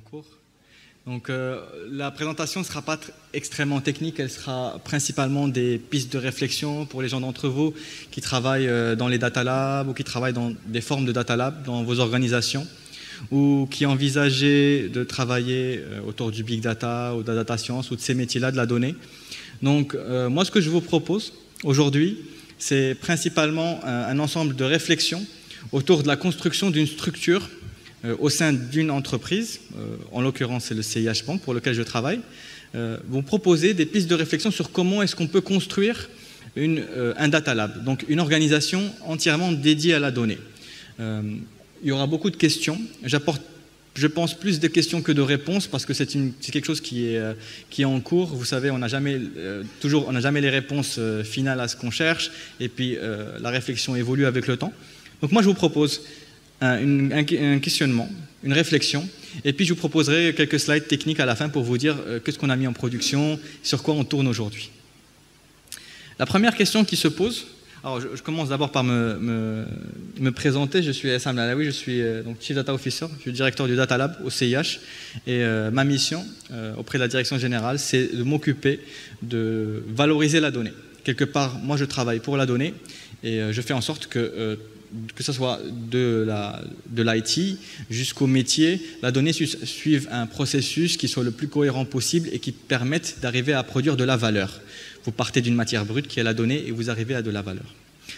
cours. Donc la présentation ne sera pas extrêmement technique, elle sera principalement des pistes de réflexion pour les gens d'entre vous qui travaillent dans les data labs ou qui travaillent dans des formes de data lab dans vos organisations ou qui envisageaient de travailler autour du big data ou de la data science ou de ces métiers-là de la donnée. Donc moi ce que je vous propose aujourd'hui, c'est principalement un ensemble de réflexions autour de la construction d'une structure au sein d'une entreprise, en l'occurrence c'est le CIH Bank pour lequel je travaille, vous proposer des pistes de réflexion sur comment est-ce qu'on peut construire un data lab, donc une organisation entièrement dédiée à la donnée. Il y aura beaucoup de questions, j'apporte je pense plus de questions que de réponses parce que c'est quelque chose qui est en cours. Vous savez, on n'a jamais les réponses finales à ce qu'on cherche et puis la réflexion évolue avec le temps. Donc moi je vous propose un questionnement, une réflexion, et puis je vous proposerai quelques slides techniques à la fin pour vous dire qu'est-ce qu'on a mis en production, sur quoi on tourne aujourd'hui. La première question qui se pose, alors je commence d'abord par me présenter, je suis Essam Lalaoui, je suis donc Chief Data Officer, je suis directeur du Data Lab au CIH, et ma mission auprès de la direction générale, c'est de m'occuper de valoriser la donnée. Quelque part, moi je travaille pour la donnée, et je fais en sorte que ce soit de l'IT jusqu'au métier, la donnée suive un processus qui soit le plus cohérent possible et qui permette d'arriver à produire de la valeur. Vous partez d'une matière brute qui est la donnée et vous arrivez à de la valeur.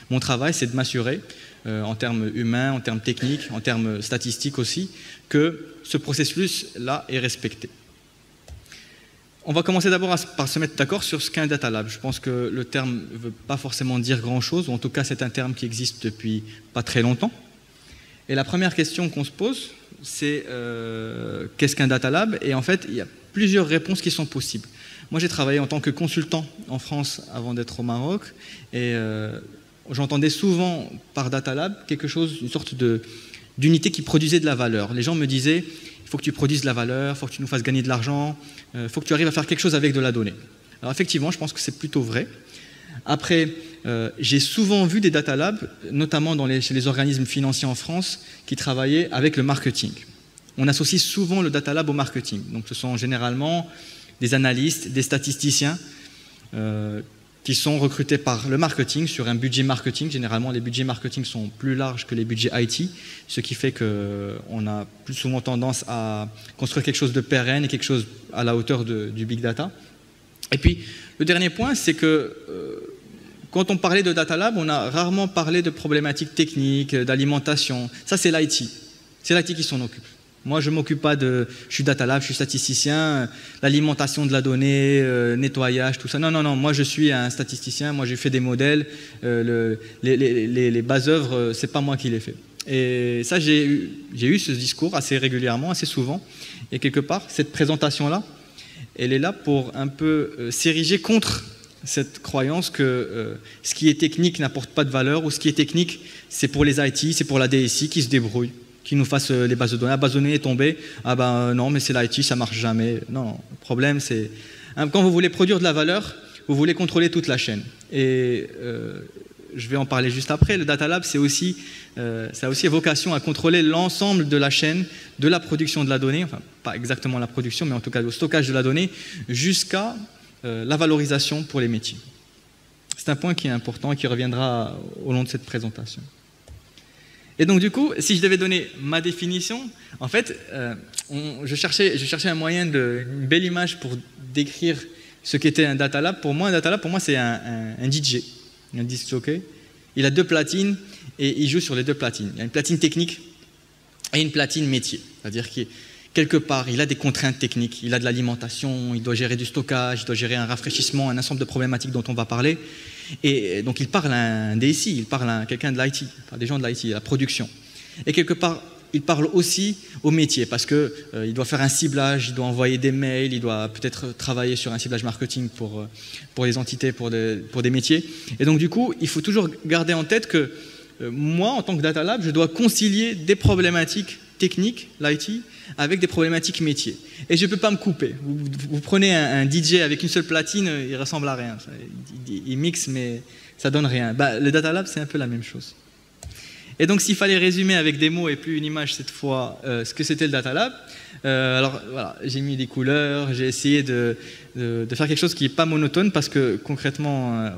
Mon travail, c'est de m'assurer, en termes humains, en termes techniques, en termes statistiques aussi, que ce processus-là est respecté. On va commencer d'abord par se mettre d'accord sur ce qu'est un data lab. Je pense que le terme ne veut pas forcément dire grand-chose, ou en tout cas c'est un terme qui existe depuis pas très longtemps. Et la première question qu'on se pose, c'est qu'est-ce qu'un data lab? Et en fait, il y a plusieurs réponses qui sont possibles. Moi j'ai travaillé en tant que consultant en France avant d'être au Maroc, et j'entendais souvent par data lab quelque chose, une sorte d'unité qui produisait de la valeur. Les gens me disaient, il faut que tu produises de la valeur, il faut que tu nous fasses gagner de l'argent, il faut que tu arrives à faire quelque chose avec de la donnée. Alors effectivement, je pense que c'est plutôt vrai. Après, j'ai souvent vu des data labs, notamment chez les organismes financiers en France, qui travaillaient avec le marketing. On associe souvent le data lab au marketing. Donc ce sont généralement des analystes, des statisticiens qui sont recrutés par le marketing sur un budget marketing. Généralement, les budgets marketing sont plus larges que les budgets IT, ce qui fait qu'on a plus souvent tendance à construire quelque chose de pérenne et quelque chose à la hauteur du big data. Et puis, le dernier point, c'est que quand on parlait de data lab, on a rarement parlé de problématiques techniques, d'alimentation. Ça, c'est l'IT. C'est l'IT qui s'en occupe. Moi, je ne m'occupe pas je suis data lab, je suis statisticien, l'alimentation de la donnée, nettoyage, tout ça. Non, non, non, moi je suis un statisticien, moi j'ai fait des modèles, les bases œuvres, c'est pas moi qui les fais. Et ça, j'ai eu ce discours assez régulièrement, assez souvent. Et quelque part, cette présentation-là, elle est là pour un peu s'ériger contre cette croyance que ce qui est technique n'apporte pas de valeur, ou ce qui est technique, c'est pour les IT, c'est pour la DSI qui se débrouille, qui nous fasse les bases de données. La base de données est tombée, ah ben non, mais c'est l'IT, ça marche jamais. Non, le problème c'est, quand vous voulez produire de la valeur, vous voulez contrôler toute la chaîne. Et je vais en parler juste après, le Data Lab, ça a aussi vocation à contrôler l'ensemble de la chaîne, de la production de la donnée, enfin pas exactement la production, mais en tout cas le stockage de la donnée, jusqu'à la valorisation pour les métiers. C'est un point qui est important et qui reviendra au long de cette présentation. Et donc du coup, si je devais donner ma définition, en fait, je cherchais un moyen, une belle image pour décrire ce qu'était un data lab. Pour moi, un data lab, c'est un DJ, un disc jockey. Il a 2 platines et il joue sur les 2 platines. Il y a une platine technique et une platine métier. C'est-à-dire que quelque part, il a des contraintes techniques, il a de l'alimentation, il doit gérer du stockage, il doit gérer un rafraîchissement, un ensemble de problématiques dont on va parler. Et donc il parle à un DSI, il parle à quelqu'un de l'IT, des gens de l'IT, à la production. Et quelque part, il parle aussi au métier parce qu'il doit faire un ciblage, il doit envoyer des mails, il doit peut-être travailler sur un ciblage marketing pour les entités, pour des métiers. Et donc du coup, il faut toujours garder en tête que moi, en tant que Data Lab, je dois concilier des problématiques techniques, l'IT, avec des problématiques métiers. Et je ne peux pas me couper. Vous prenez un DJ avec une seule platine, il ressemble à rien. Il mixe, mais ça donne rien. Le Data Lab, c'est un peu la même chose. Et donc, s'il fallait résumer avec des mots et plus une image cette fois ce que c'était le Data Lab, alors voilà, j'ai mis des couleurs, j'ai essayé de faire quelque chose qui n'est pas monotone parce que concrètement,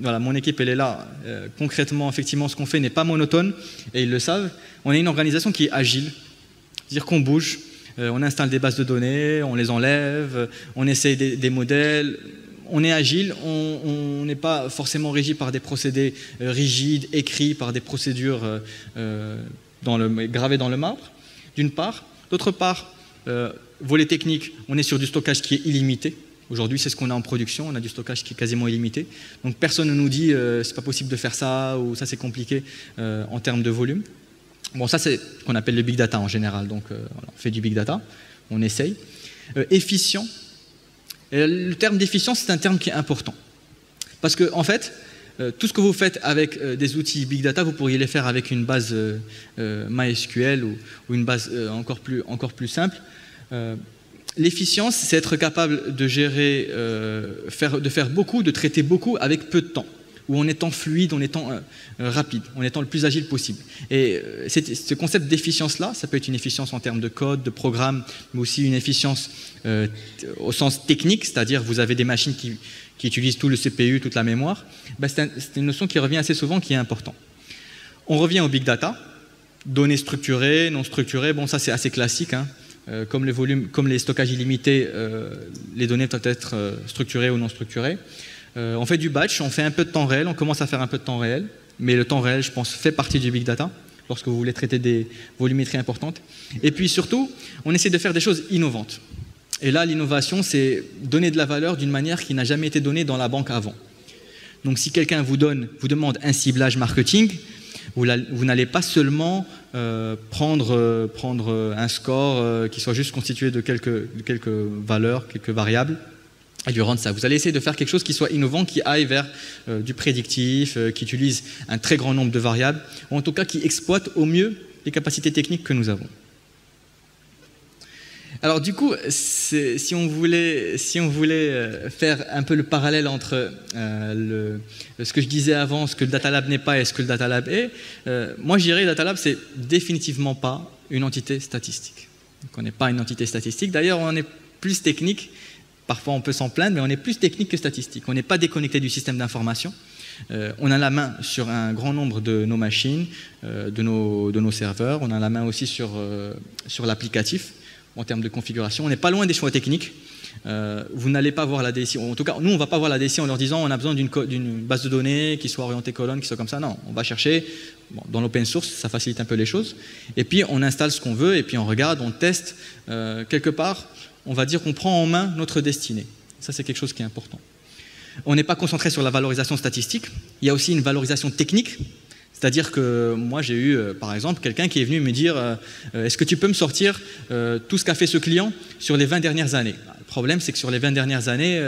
voilà, mon équipe elle est là. Concrètement, effectivement, ce qu'on fait n'est pas monotone et ils le savent. On est une organisation qui est agile, c'est-à-dire qu'on bouge, on installe des bases de données, on les enlève, on essaye des modèles. On est agile, on n'est pas forcément régi par des procédés rigides, écrits par des procédures gravées dans le marbre, d'une part. D'autre part, volet technique, on est sur du stockage qui est illimité. Aujourd'hui, c'est ce qu'on a en production, on a du stockage qui est quasiment illimité. Donc personne ne nous dit c'est pas possible de faire ça ou ça c'est compliqué en termes de volume. Bon, ça c'est ce qu'on appelle le big data en général. Donc voilà, on fait du big data, on essaye. Efficient. Et le terme d'efficience, c'est un terme qui est important. Parce que, en fait, tout ce que vous faites avec des outils Big Data, vous pourriez les faire avec une base MySQL ou une base encore plus simple. L'efficience, c'est être capable de gérer, de faire beaucoup, de traiter beaucoup avec peu de temps, ou en étant fluide, en étant rapide, en étant le plus agile possible. Et ce concept d'efficience-là, ça peut être une efficience en termes de code, de programme, mais aussi une efficience au sens technique, c'est-à-dire vous avez des machines qui utilisent tout le CPU, toute la mémoire. Ben, c'est une notion qui revient assez souvent, qui est importante. On revient au big data, données structurées, non structurées, bon ça c'est assez classique, hein. Comme les stockages illimités, les données doivent être structurées ou non structurées. On fait du batch, on fait un peu de temps réel, on commence à faire un peu de temps réel, mais le temps réel, je pense, fait partie du big data, lorsque vous voulez traiter des volumétries importantes. Et puis surtout, on essaie de faire des choses innovantes. Et là, l'innovation, c'est donner de la valeur d'une manière qui n'a jamais été donnée dans la banque avant. Donc si quelqu'un vous demande un ciblage marketing, vous n'allez pas seulement prendre un score qui soit juste constitué de quelques valeurs, quelques variables, et lui rendre ça. Vous allez essayer de faire quelque chose qui soit innovant, qui aille vers du prédictif, qui utilise un très grand nombre de variables, ou en tout cas qui exploite au mieux les capacités techniques que nous avons. Alors du coup, si on voulait faire un peu le parallèle entre ce que je disais avant, ce que le Data Lab n'est pas et ce que le Data Lab est, moi je dirais que le Data Lab c'est définitivement pas une entité statistique. Donc, on n'est pas une entité statistique, d'ailleurs on est plus technique, parfois on peut s'en plaindre, mais on est plus technique que statistique. On n'est pas déconnecté du système d'information. On a la main sur un grand nombre de nos machines, de nos serveurs, on a la main aussi sur l'applicatif. En termes de configuration, on n'est pas loin des choix techniques. Vous n'allez pas voir la DSI, en tout cas nous on ne va pas voir la DSI en leur disant on a besoin d'une base de données qui soit orientée colonne, qui soit comme ça. Non, on va chercher, bon, dans l'open source ça facilite un peu les choses, et puis on installe ce qu'on veut et puis on regarde, on teste, quelque part on va dire qu'on prend en main notre destinée. Ça c'est quelque chose qui est important. On n'est pas concentré sur la valorisation statistique, il y a aussi une valorisation technique. C'est-à-dire que moi, j'ai eu, par exemple, quelqu'un qui est venu me dire est-ce que tu peux me sortir tout ce qu'a fait ce client sur les 20 dernières années? Le problème, c'est que sur les 20 dernières années,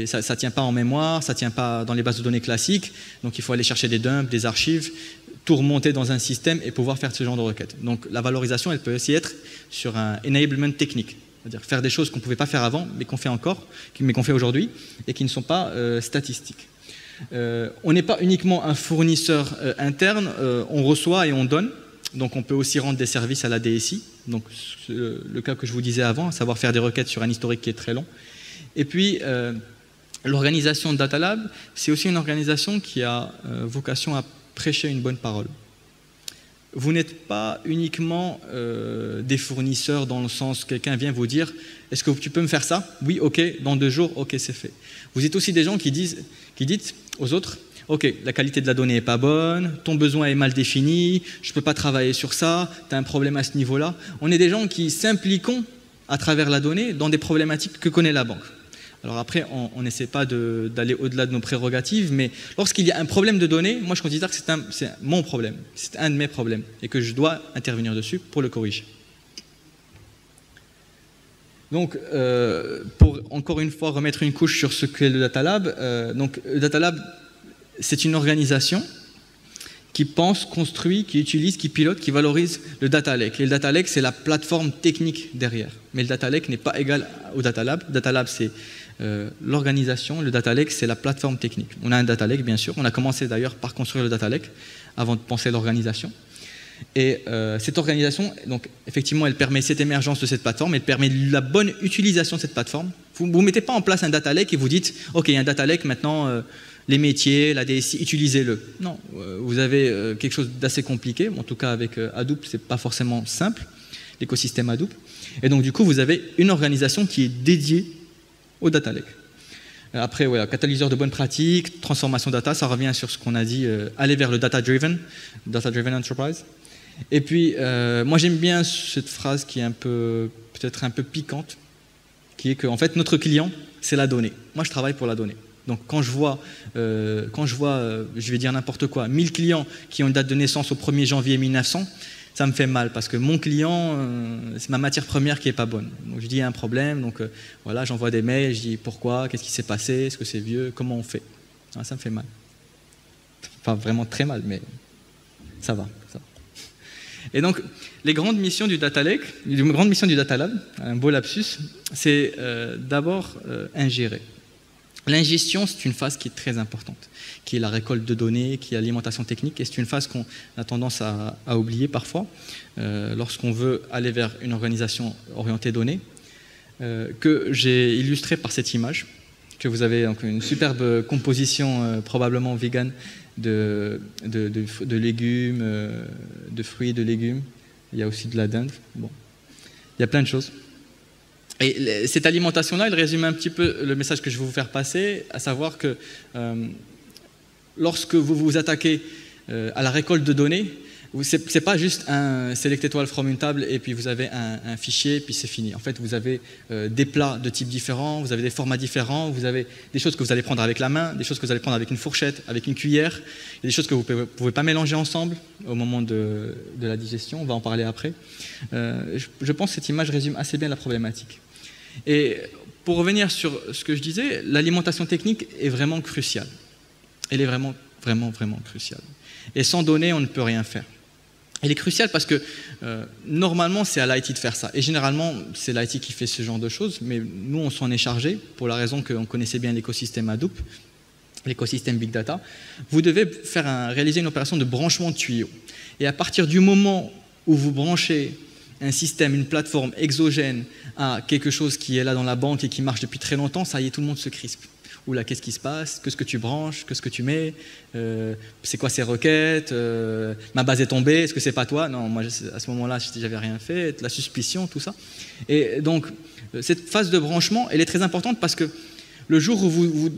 ça ne tient pas en mémoire, ça ne tient pas dans les bases de données classiques, donc il faut aller chercher des dumps, des archives, tout remonter dans un système et pouvoir faire ce genre de requête. Donc la valorisation, elle peut aussi être sur un enablement technique, c'est-à-dire faire des choses qu'on ne pouvait pas faire avant, mais qu'on fait encore, mais qu'on fait aujourd'hui, et qui ne sont pas statistiques. On n'est pas uniquement un fournisseur interne, on reçoit et on donne, donc on peut aussi rendre des services à la DSI, donc le cas que je vous disais avant, à savoir faire des requêtes sur un historique qui est très long. Et puis l'organisation de Data Lab, c'est aussi une organisation qui a vocation à prêcher une bonne parole. Vous n'êtes pas uniquement des fournisseurs dans le sens quelqu'un vient vous dire est-ce que tu peux me faire ça? Oui, ok, dans 2 jours, ok, c'est fait. Vous êtes aussi des gens qui disent aux autres ok, la qualité de la donnée n'est pas bonne, ton besoin est mal défini, je ne peux pas travailler sur ça, tu as un problème à ce niveau-là. On est des gens qui s'impliquent à travers la donnée dans des problématiques que connaît la banque. Alors après, on n'essaie pas d'aller au-delà de nos prérogatives, mais lorsqu'il y a un problème de données, moi je considère que c'est mon problème, c'est un de mes problèmes, et que je dois intervenir dessus pour le corriger. Donc, pour encore une fois remettre une couche sur ce qu'est le Data Lab, donc le Data Lab, c'est une organisation qui pense, construit, qui utilise, qui pilote, qui valorise le Data Lake. Et le Data Lake, c'est la plateforme technique derrière. Mais le Data Lake n'est pas égal au Data Lab. Le Data Lab, c'est l'organisation. Le Data Lake, c'est la plateforme technique. On a un Data Lake, bien sûr. On a commencé d'ailleurs par construire le Data Lake avant de penser l'organisation. Et cette organisation, donc, effectivement, elle permet cette émergence de cette plateforme, elle permet la bonne utilisation de cette plateforme. Vous ne mettez pas en place un data lake et vous dites « Ok, il y a un data lake, maintenant, les métiers, la DSI, utilisez-le ». Non, vous avez quelque chose d'assez compliqué. En tout cas, avec Hadoop, ce n'est pas forcément simple, l'écosystème Hadoop. Et donc, du coup, vous avez une organisation qui est dédiée au data lake. Après, voilà, catalyseur de bonnes pratiques, transformation data, ça revient sur ce qu'on a dit, aller vers le data-driven enterprise. Et puis, moi j'aime bien cette phrase qui est peut-être un peu piquante, qui est qu'en fait, notre client, c'est la donnée. Moi, je travaille pour la donnée. Donc, quand je vois, je vais dire n'importe quoi, 1000 clients qui ont une date de naissance au 1er janvier 1900, ça me fait mal parce que mon client, c'est ma matière première qui n'est pas bonne. Donc, je dis il y a un problème, donc voilà, j'envoie des mails, je dis pourquoi, qu'est-ce qui s'est passé, est-ce que c'est vieux, comment on fait. Ça me fait mal. Enfin, vraiment très mal, mais ça va. Et donc, les grandes missions du Data Lake, les grandes missions du Data Lab, un beau lapsus, c'est d'abord ingérer. L'ingestion, c'est une phase qui est très importante, qui est la récolte de données, qui est l'alimentation technique, et c'est une phase qu'on a tendance à oublier parfois lorsqu'on veut aller vers une organisation orientée données, que j'ai illustré par cette image, que vous avez donc une superbe composition probablement vegan de légumes, de fruits et de légumes. Il y a aussi de la dinde. Bon. Il y a plein de choses. Et cette alimentation-là, elle résume un petit peu le message que je veux vous faire passer, à savoir que lorsque vous vous attaquez à la récolte de données, ce n'est pas juste un select étoile from une table et puis vous avez un fichier puis c'est fini. En fait, vous avez des plats de types différents, vous avez des formats différents, vous avez des choses que vous allez prendre avec la main, des choses que vous allez prendre avec une fourchette, avec une cuillère, et des choses que vous ne pouvez pas mélanger ensemble au moment de la digestion. On va en parler après. Je pense que cette image résume assez bien la problématique. Et pour revenir sur ce que je disais, l'alimentation technique est vraiment cruciale. Elle est vraiment, vraiment, vraiment cruciale. Et sans données, on ne peut rien faire. Elle est cruciale parce que normalement, c'est à l'IT de faire ça. Et généralement, c'est l'IT qui fait ce genre de choses, mais nous, on s'en est chargé pour la raison qu'on connaissait bien l'écosystème Hadoop, l'écosystème Big Data. Vous devez réaliser une opération de branchement de tuyaux. Et à partir du moment où vous branchez un système, une plateforme exogène à quelque chose qui est là dans la banque et qui marche depuis très longtemps, ça y est, tout le monde se crispe. Oula, qu'est-ce qui se passe? Qu'est-ce que tu branches? Qu'est-ce que tu mets? C'est quoi ces requêtes? Ma base est tombée, est-ce que c'est pas toi? Non, moi à ce moment-là, j'avais rien fait, la suspicion, tout ça. Et donc, cette phase de branchement, elle est très importante parce que le jour où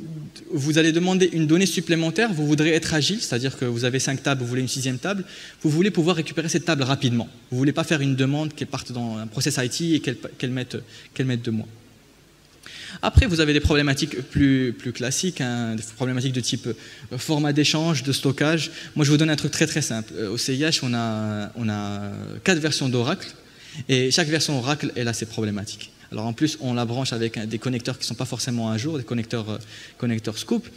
vous allez demander une donnée supplémentaire, vous voudrez être agile, c'est-à-dire que vous avez 5 tables, vous voulez une 6e table, vous voulez pouvoir récupérer cette table rapidement. Vous ne voulez pas faire une demande qu'elle parte dans un process IT et qu'elle mette 2 mois. Après, vous avez des problématiques plus classiques, hein, des problématiques de type format d'échange, de stockage. Moi, je vous donne un truc très très simple. Au CIH, on a 4 versions d'Oracle, et chaque version Oracle, elle a ses problématiques. Alors en plus, on la branche avec des connecteurs qui ne sont pas forcément à jour, des connecteurs Scoop.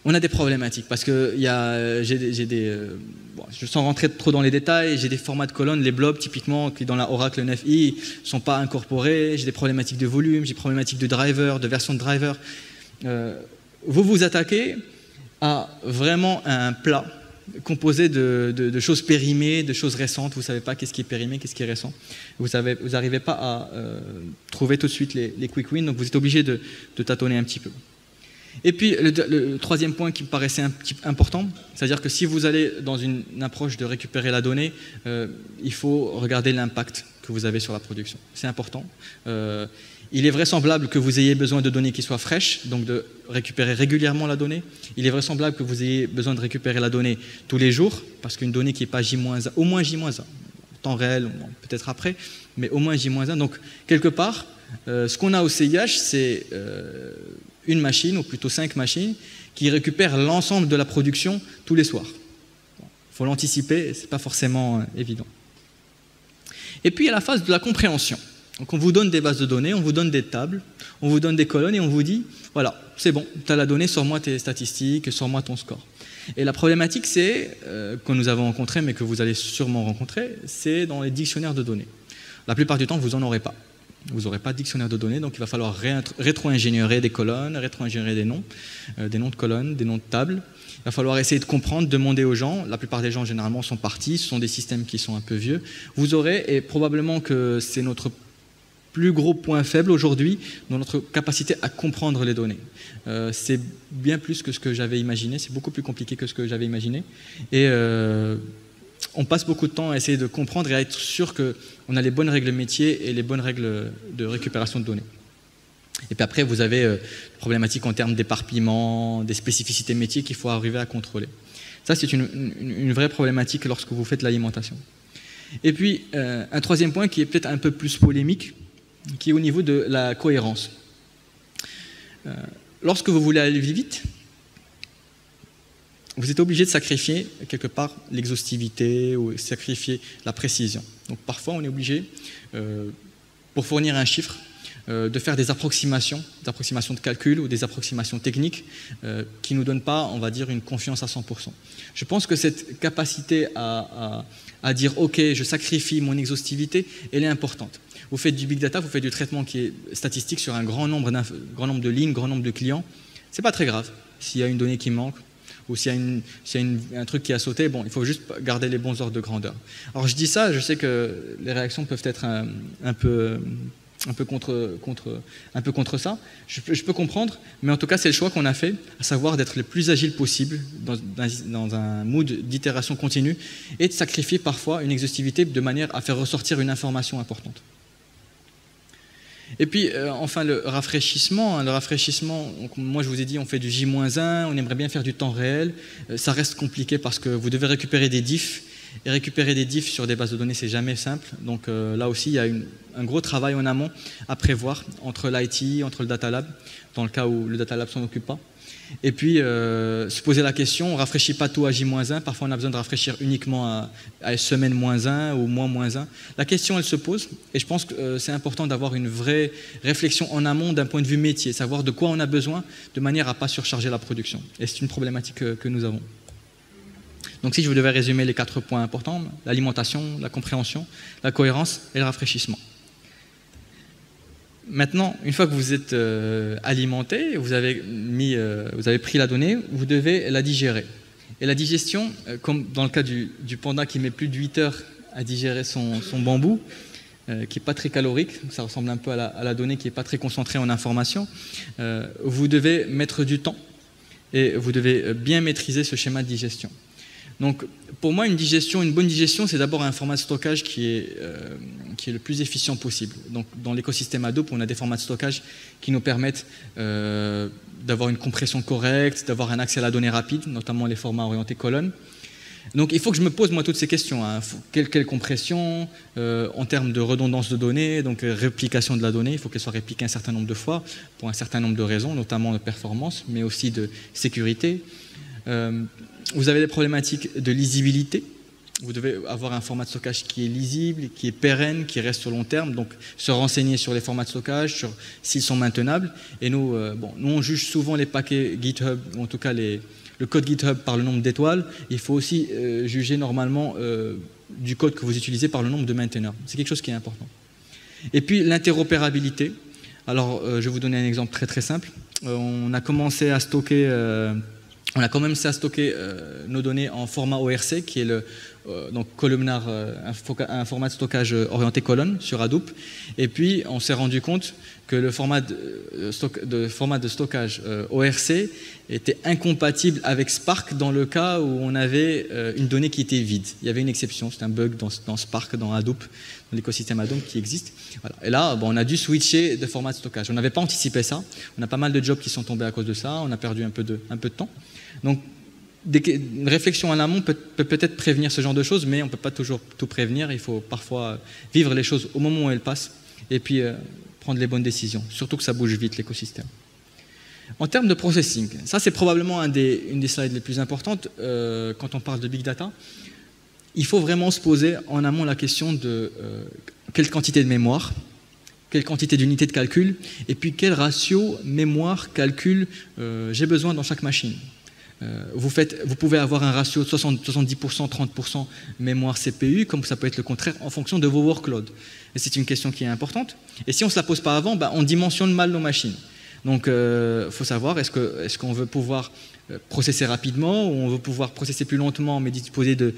On a des problématiques parce que sans rentrer trop dans les détails, j'ai des formats de colonnes, les blobs typiquement, qui dans la Oracle 9i ne sont pas incorporés, j'ai des problématiques de volume, j'ai des problématiques de driver, de version de driver. Vous vous attaquez à vraiment un plat composé de choses périmées, de choses récentes. Vous ne savez pas qu'est-ce qui est périmé, qu'est-ce qui est récent. Vous n'arrivez pas à trouver tout de suite les quick wins, donc vous êtes obligé de tâtonner un petit peu. Et puis le 3e point qui me paraissait un petit peu important, c'est-à-dire que si vous allez dans une approche de récupérer la donnée, il faut regarder l'impact que vous avez sur la production. C'est important. Il est vraisemblable que vous ayez besoin de données qui soient fraîches, donc de récupérer régulièrement la donnée. Il est vraisemblable que vous ayez besoin de récupérer la donnée tous les jours, parce qu'une donnée qui n'est pas J-1, au moins J-1, temps réel, peut-être après, mais au moins J-1. Donc, quelque part, ce qu'on a au CIH, c'est une machine, ou plutôt 5 machines, qui récupèrent l'ensemble de la production tous les soirs. Il faut l'anticiper, ce n'est pas forcément évident. Et puis, il y a la phase de la compréhension. Donc on vous donne des bases de données, on vous donne des tables, on vous donne des colonnes et on vous dit, voilà, c'est bon, tu as la donnée, sors-moi tes statistiques, sors-moi ton score. Et la problématique, c'est, que nous avons rencontré, mais que vous allez sûrement rencontrer, c'est dans les dictionnaires de données. La plupart du temps, vous n'en aurez pas. Vous n'aurez pas de dictionnaire de données, donc il va falloir rétro-ingénierer des colonnes, rétro-ingénierer des noms de colonnes, des noms de tables. Il va falloir essayer de comprendre, demander aux gens. La plupart des gens, généralement, sont partis. Ce sont des systèmes qui sont un peu vieux. Vous aurez, et probablement que c'est notre plus gros point faible aujourd'hui, dans notre capacité à comprendre les données. C'est bien plus que ce que j'avais imaginé. C'est beaucoup plus compliqué que ce que j'avais imaginé. Et on passe beaucoup de temps à essayer de comprendre et à être sûr qu'on a les bonnes règles métiers et les bonnes règles de récupération de données. Et puis après, vous avez des problématiques en termes d'éparpillement, des spécificités métiers qu'il faut arriver à contrôler. Ça, c'est une vraie problématique lorsque vous faites l'alimentation. Et puis, un troisième point qui est peut-être un peu plus polémique, qui est au niveau de la cohérence. Lorsque vous voulez aller vite, vous êtes obligé de sacrifier quelque part l'exhaustivité ou sacrifier la précision. Donc parfois, on est obligé, pour fournir un chiffre, de faire des approximations de calcul ou des approximations techniques qui ne nous donnent pas, on va dire, une confiance à 100%. Je pense que cette capacité à dire « Ok, je sacrifie mon exhaustivité », elle est importante. Vous faites du big data, vous faites du traitement qui est statistique sur un grand nombre de lignes, grand nombre de clients. Ce n'est pas très grave s'il y a une donnée qui manque ou s'il y a un truc qui a sauté. Bon, il faut juste garder les bons ordres de grandeur. Alors je dis ça, je sais que les réactions peuvent être un peu contre ça. Je peux comprendre, mais en tout cas, c'est le choix qu'on a fait, à savoir d'être le plus agile possible dans un mood d'itération continue et de sacrifier parfois une exhaustivité de manière à faire ressortir une information importante. Et puis, enfin, le rafraîchissement, donc, moi je vous ai dit, on fait du J-1, on aimerait bien faire du temps réel. Ça reste compliqué parce que vous devez récupérer des diffs. Et récupérer des diffs sur des bases de données, c'est jamais simple. Donc là aussi, il y a un gros travail en amont à prévoir entre l'IT, entre le Data Lab, dans le cas où le Data Lab s'en occupe pas. Et puis, se poser la question, on ne rafraîchit pas tout à J-1, parfois on a besoin de rafraîchir uniquement à semaine -1 ou mois -1. La question, elle se pose, et je pense que c'est important d'avoir une vraie réflexion en amont d'un point de vue métier, savoir de quoi on a besoin, de manière à ne pas surcharger la production. Et c'est une problématique que nous avons. Donc si je devais résumer les 4 points importants, l'alimentation, la compréhension, la cohérence et le rafraîchissement. Maintenant, une fois que vous êtes alimenté, vous avez pris la donnée, vous devez la digérer. Et la digestion, comme dans le cas du panda qui met plus de 8 heures à digérer son bambou, qui n'est pas très calorique, ça ressemble un peu à la donnée qui n'est pas très concentrée en information, vous devez mettre du temps et vous devez bien maîtriser ce schéma de digestion. Donc, pour moi, une bonne digestion, c'est d'abord un format de stockage qui est le plus efficient possible. Donc, dans l'écosystème Hadoop, on a des formats de stockage qui nous permettent d'avoir une compression correcte, d'avoir un accès à la donnée rapide, notamment les formats orientés colonnes. Donc, il faut que je me pose, moi, toutes ces questions. Hein. Quelle compression en termes de redondance de données, donc réplication de la donnée, il faut qu'elle soit répliquée un certain nombre de fois pour un certain nombre de raisons, notamment de performance, mais aussi de sécurité. Vous avez des problématiques de lisibilité. Vous devez avoir un format de stockage qui est lisible, qui est pérenne, qui reste sur long terme. Donc, se renseigner sur les formats de stockage, sur s'ils sont maintenables. Et nous, nous, on juge souvent les paquets GitHub, ou en tout cas le code GitHub par le nombre d'étoiles. Il faut aussi juger normalement du code que vous utilisez par le nombre de mainteneurs. C'est quelque chose qui est important. Et puis, l'interopérabilité. Alors, je vais vous donner un exemple très très simple. On a commencé à stocker nos données en format ORC, qui est donc columnar, un format de stockage orienté colonne sur Hadoop. Et puis, on s'est rendu compte que le format de stockage ORC était incompatible avec Spark dans le cas où on avait une donnée qui était vide. Il y avait une exception, c'est un bug dans Spark, dans Hadoop, dans l'écosystème Hadoop qui existe. Voilà. Et là, on a dû switcher de format de stockage. On n'avait pas anticipé ça. On a pas mal de jobs qui sont tombés à cause de ça. On a perdu un peu de temps. Donc, une réflexion en amont peut peut-être prévenir ce genre de choses, mais on ne peut pas toujours tout prévenir. Il faut parfois vivre les choses au moment où elles passent et puis prendre les bonnes décisions, surtout que ça bouge vite l'écosystème. En termes de processing, ça c'est probablement une des slides les plus importantes quand on parle de big data. Il faut vraiment se poser en amont la question de quelle quantité de mémoire, quelle quantité d'unités de calcul, et puis quel ratio mémoire-calcul j'ai besoin dans chaque machine. Vous pouvez avoir un ratio de 70%, 30% mémoire CPU, comme ça peut être le contraire en fonction de vos workloads. Et c'est une question qui est importante. Et si on ne se la pose pas avant, on dimensionne mal nos machines. Donc, il faut savoir, est-ce qu'on veut pouvoir processer rapidement ou on veut pouvoir processer plus lentement mais disposer de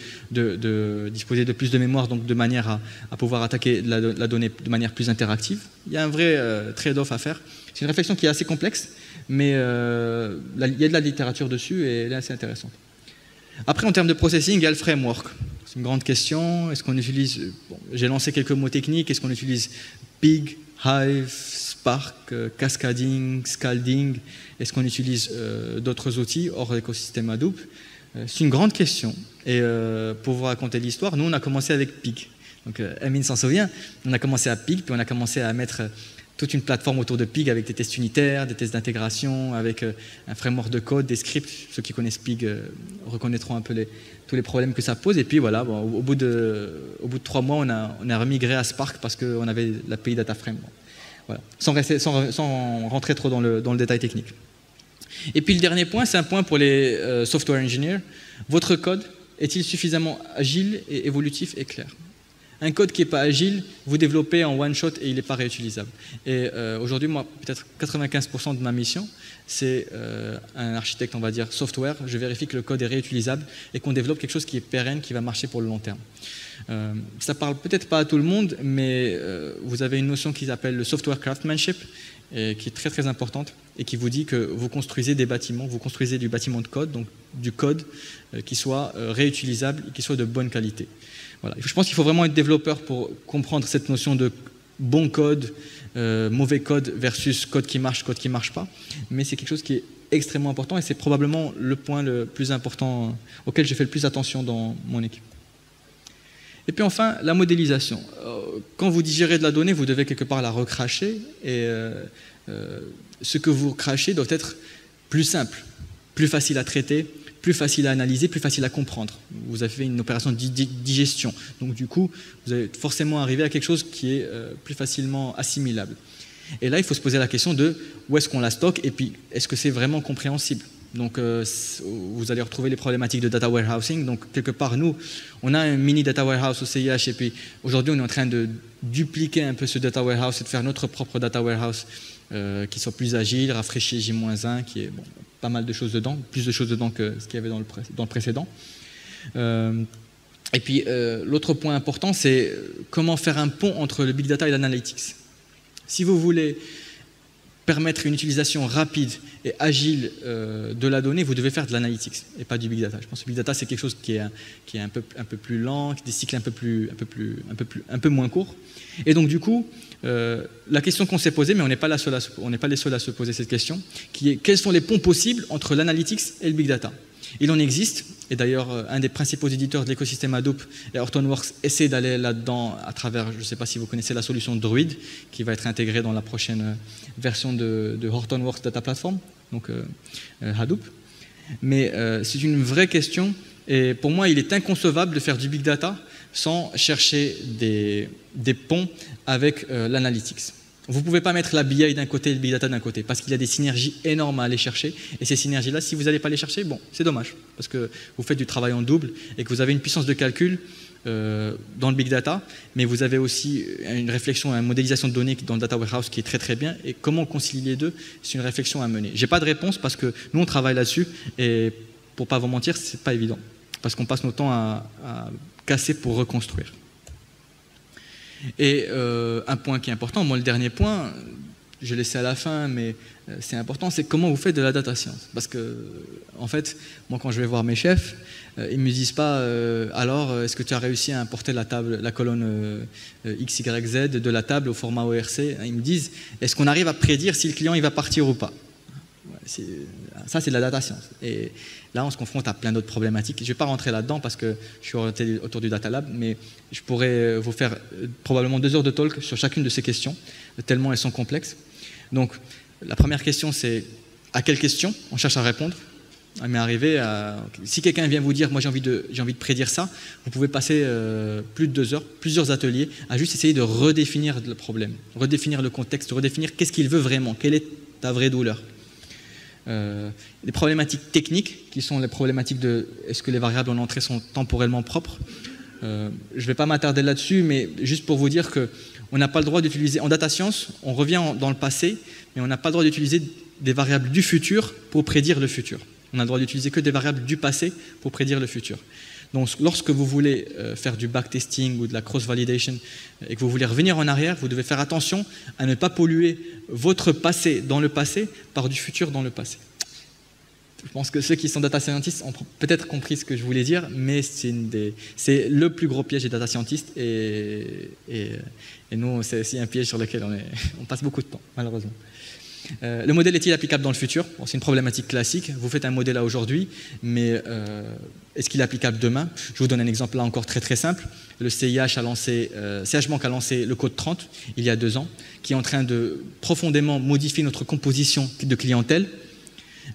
plus de mémoire, donc de manière à pouvoir attaquer la donnée de manière plus interactive. Il y a un vrai trade-off à faire. C'est une réflexion qui est assez complexe, mais il y a de la littérature dessus et elle est assez intéressante. Après, en termes de processing, il y a le framework. C'est une grande question. Est-ce qu'on utilise... j'ai lancé quelques mots techniques. Est-ce qu'on utilise Pig, Hive, Spark, Cascading, Scalding? Est-ce qu'on utilise d'autres outils hors l'écosystème Hadoop? C'est une grande question. Et pour vous raconter l'histoire, nous, on a commencé avec Pig. Donc, Amine s'en souvient. On a commencé à Pig, puis on a commencé à mettre toute une plateforme autour de Pig avec des tests unitaires, des tests d'intégration, avec un framework de code, des scripts. Ceux qui connaissent Pig reconnaîtront un peu tous les problèmes que ça pose. Et puis voilà, au bout de 3 mois, on a remigré à Spark parce qu'on avait l'API Data Frame. Voilà. Sans rentrer trop dans le détail technique. Et puis le dernier point, c'est un point pour les software engineers. Votre code est-il suffisamment agile et évolutif et clair? Un code qui n'est pas agile, vous développez en one shot et il n'est pas réutilisable. Et aujourd'hui, moi, peut-être 95% de ma mission, c'est un architecte, on va dire, software. Je vérifie que le code est réutilisable et qu'on développe quelque chose qui est pérenne, qui va marcher pour le long terme. Ça parle peut-être pas à tout le monde, mais vous avez une notion qui s'appelle le software craftsmanship, et qui est très très importante et qui vous dit que vous construisez des bâtiments, vous construisez du bâtiment de code, donc du code qui soit réutilisable et qui soit de bonne qualité. Voilà. Je pense qu'il faut vraiment être développeur pour comprendre cette notion de bon code, mauvais code versus code qui marche pas. Mais c'est quelque chose qui est extrêmement important et c'est probablement le point le plus important auquel je fais le plus attention dans mon équipe. Et puis enfin, la modélisation. Quand vous digérez de la donnée, vous devez quelque part la recracher et ce que vous crachez doit être plus simple, plus facile à traiter, plus facile à analyser, plus facile à comprendre. Vous avez fait une opération de digestion. Donc du coup, vous allez forcément arriver à quelque chose qui est plus facilement assimilable. Et là, il faut se poser la question de où est-ce qu'on la stocke et puis est-ce que c'est vraiment compréhensible. Donc vous allez retrouver les problématiques de data warehousing. Donc quelque part, nous, on a un mini data warehouse au CIH et puis aujourd'hui, on est en train de dupliquer un peu ce data warehouse et de faire notre propre data warehouse qui soit plus agile, rafraîchi J-1, qui est pas mal de choses dedans, plus de choses dedans que ce qu'il y avait dans le précédent. Et puis l'autre point important, c'est comment faire un pont entre le big data et l'analytics. Si vous voulez permettre une utilisation rapide et agile de la donnée, vous devez faire de l'analytics et pas du big data. Je pense que le big data, c'est quelque chose qui est un peu plus lent, qui a des cycles un peu moins courts. Et donc du coup, la question qu'on s'est posée, mais on n'est pas les seuls à se poser cette question, qui est quels sont les ponts possibles entre l'analytics et le big data. Il en existe, et d'ailleurs un des principaux éditeurs de l'écosystème Hadoop, Hortonworks, essaie d'aller là-dedans à travers, je ne sais pas si vous connaissez la solution Druid, qui va être intégrée dans la prochaine version de Hortonworks Data Platform, donc Hadoop. Mais c'est une vraie question, et pour moi il est inconcevable de faire du big data sans chercher des ponts avec l'analytics. Vous ne pouvez pas mettre la BI d'un côté et le big data d'un côté, parce qu'il y a des synergies énormes à aller chercher. Et ces synergies-là, si vous n'allez pas les chercher, bon, c'est dommage, parce que vous faites du travail en double et que vous avez une puissance de calcul dans le big data, mais vous avez aussi une réflexion, une modélisation de données dans le data warehouse qui est très très bien. Et comment concilier les deux, c'est une réflexion à mener. Je n'ai pas de réponse parce que nous, on travaille là-dessus et pour ne pas vous mentir, ce n'est pas évident, parce qu'on passe notre temps à casser pour reconstruire. Et un point qui est important, moi le dernier point, je l'ai laissé à la fin, mais c'est important, c'est comment vous faites de la data science. Parce que, en fait, moi quand je vais voir mes chefs, ils ne me disent pas alors, est-ce que tu as réussi à importer la colonne X, Y, Z de la table au format ORC? Ils me disent, est-ce qu'on arrive à prédire si le client il va partir ou pas? Ça, c'est de la data science. Et là, on se confronte à plein d'autres problématiques. Je ne vais pas rentrer là-dedans parce que je suis orienté autour du Data Lab, mais je pourrais vous faire probablement 2 heures de talk sur chacune de ces questions, tellement elles sont complexes. Donc, la première question, c'est à quelle question on cherche à répondre? Il m'est arrivé si quelqu'un vient vous dire, moi j'ai envie de prédire ça, vous pouvez passer plus de 2 heures, plusieurs ateliers, à juste essayer de redéfinir le problème, redéfinir le contexte, redéfinir qu'est-ce qu'il veut vraiment, quelle est ta vraie douleur. Les problématiques techniques, qui sont les problématiques de est-ce que les variables en entrée sont temporellement propres. Je ne vais pas m'attarder là-dessus, mais juste pour vous dire qu'on n'a pas le droit d'utiliser, en data science, on revient dans le passé, mais on n'a pas le droit d'utiliser des variables du futur pour prédire le futur. On a le droit d'utiliser que des variables du passé pour prédire le futur. Donc lorsque vous voulez faire du backtesting ou de la cross-validation et que vous voulez revenir en arrière, vous devez faire attention à ne pas polluer votre passé dans le passé par du futur dans le passé. Je pense que ceux qui sont data scientists ont peut-être compris ce que je voulais dire, mais c'est le plus gros piège des data scientists et nous, c'est aussi un piège sur lequel on passe beaucoup de temps, malheureusement. Le modèle est-il applicable dans le futur? Bon, c'est une problématique classique. Vous faites un modèle là aujourd'hui, mais est-ce qu'il est applicable demain? Je vous donne un exemple là encore très très simple. Le CIH Bank a lancé le Code 30 il y a 2 ans, qui est en train de profondément modifier notre composition de clientèle.